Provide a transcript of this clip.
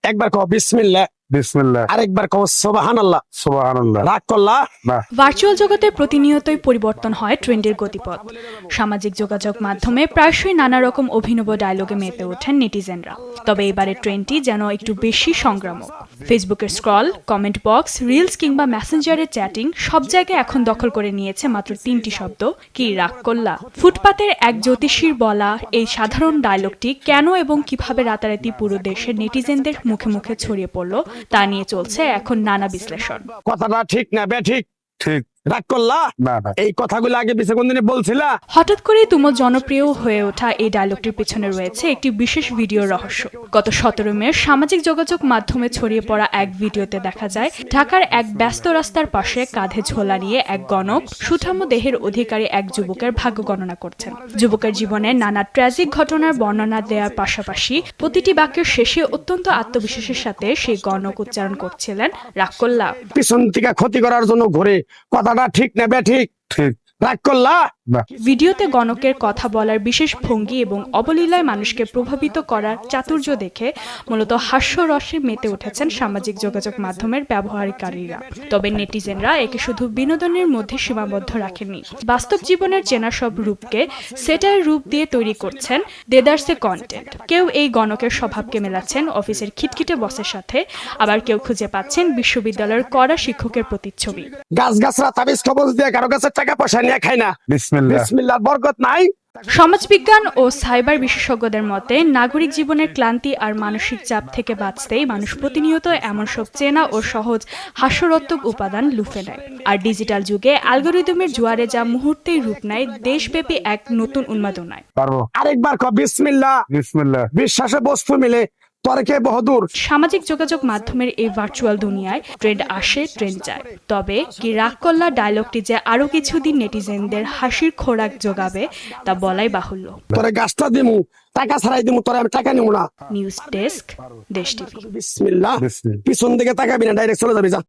একবার কও বিসমিল্লাহ, বিসমিল্লাহ, আরেকবার কও সুবহানাল্লাহ। সুবহানাল্লাহ। রাগ করলা? না, ভার্চুয়াল জগতে প্রতিনিয়তই পরিবর্তন হয় ট্রেন্ডের গতিপথ। সামাজিক যোগাযোগ মাধ্যমে প্রায়শই নানা রকম অভিনব ডায়লগে মেতে ওঠেন নেটিজেনরা। তবে এবারের ট্রেন্ডটি যেন একটু বেশি সংক্রামক। ফেসবুকের স্ক্রল, কমেন্ট বক্স, রিলস কিংবা মেসেঞ্জারের চ্যাটিং সব জায়গায় এখন দখল করে নিয়েছে মাত্র 3টি শব্দ, কি রাগ করলা। ফুটপাতের এক জ্যোতিষীর বলা এই সাধারণ ডায়লগটি কেন এবং কিভাবে রাতারাতি পুরো দেশের নেটিজেনদের মুখে মুখে ছড়িয়ে পড়ল তা নিয়ে চলছে এখন নানা বিশ্লেষণ। কথাটা ঠিক না বেঠিক? ঠিক। রাগ করলা? না, না। এই কথাগুলো আগে পিছে কোনদিন বলছিলা? হঠাৎ করেই তুমুল জনপ্রিয় হয়ে ওঠা এই ডায়লগটির পেছনে রয়েছে একটি বিশেষ ভিডিওর রহস্য। গত 17 মে সামাজিক যোগাযোগ মাধ্যমে ছড়িয়ে পড়া এক ভিডিওতে দেখা যায় ঢাকার এক ব্যস্ত রাস্তার পাশে কাঁধে ঝোলা নিয়ে এক গণক সুঠাম দেহের অধিকারী এক যুবকের ভাগ্য গণনা করছেন। যুবকের জীবনে নানা ট্র্যাজিক ঘটনার বর্ণনা দেওয়ার পাশাপাশি প্রতিটি বাক্যের শেষে অত্যন্ত আত্মবিশ্বাসের সাথে সেই গণক উচ্চারণ করছিলেন, রাগ করলা। পিছন থেকে ক্ষতি করার জন্য ঘুরে, কথাটা ঠিক না বেঠিক? ঠিক। রাগ করলা? না। ভিডিওতে গণকের কথা বলার বিশেষ ভঙ্গি এবং অবলীলায় মানুষকে প্রভাবিত করার চাতুর্য দেখে মূলত হাস্যরসে মেতে উঠেছেন সামাজিক যোগাযোগ মাধ্যমের ব্যবহারকারীরা। তবে নেটিজেনরা একে শুধু বিনোদনের মধ্যে সীমাবদ্ধ রাখেননি। বাস্তব জীবনের চেনা সব রূপকে সেটার রূপ দিয়ে তৈরি করছেন দেদারসে কন্টেন্ট। কেউ এই গণকের স্বভাবকে মেলাচ্ছেন অফিসের খিটখিটে বসের সাথে, আবার কেউ খুঁজে পাচ্ছেন বিশ্ববিদ্যালয়ের কড়া শিক্ষকের প্রতিচ্ছবি। গাছ গাছরা তাবিজ কবজ দিয়ে কারো কাছে টাকা পয়সা নিয়ে খায় না। বিসমিল্লাহ। বিসমিল্লাহর বরকত নাই? সমাজবিজ্ঞান ও সাইবার বিশেষজ্ঞদের মতে নাগরিক জীবনের ক্লান্তি আর মানসিক চাপ থেকে বাঁচতেই মানুষ প্রতিনিয়ত এমন সব চেনা ও সহজ হাস্যরত্মক উপাদান লুফে নেয়। আর ডিজিটাল যুগে অ্যালগরিদমের জোয়ারে যা মুহূর্তেই রূপ নেয় দেশব্যাপী এক নতুন উন্মাদনায়। পারবো। আরেকবার কও বিসমিল্লাহ। বিসমিল্লাহ। বিশ্বাসে বস্তু মিলে তর্কে বহুদূর। সামাজিক যোগাযোগ মাধ্যমের এই ভার্চুয়াল দুনিয়ায় ট্রেন্ড আসে, ট্রেন্ড যায়। তবে কি রাগ করলা ডায়লগটি যে আরো কিছুদিন নেটিজেনদের হাসির খোরাক যোগাবে তা বলাই বাহুল্য। তোরে গাছটা দিমু, টাকা ছাড়াই দিমু, তোরে আমি টাকা নিমু না। নিউজ ডেস্ক, দেশ টিভি। বিসমিল্লাহ। বিসমিল্লাহ। পিছন দিকে তাকাবি না, ডাইরেক্ট চলে যাবি, যা।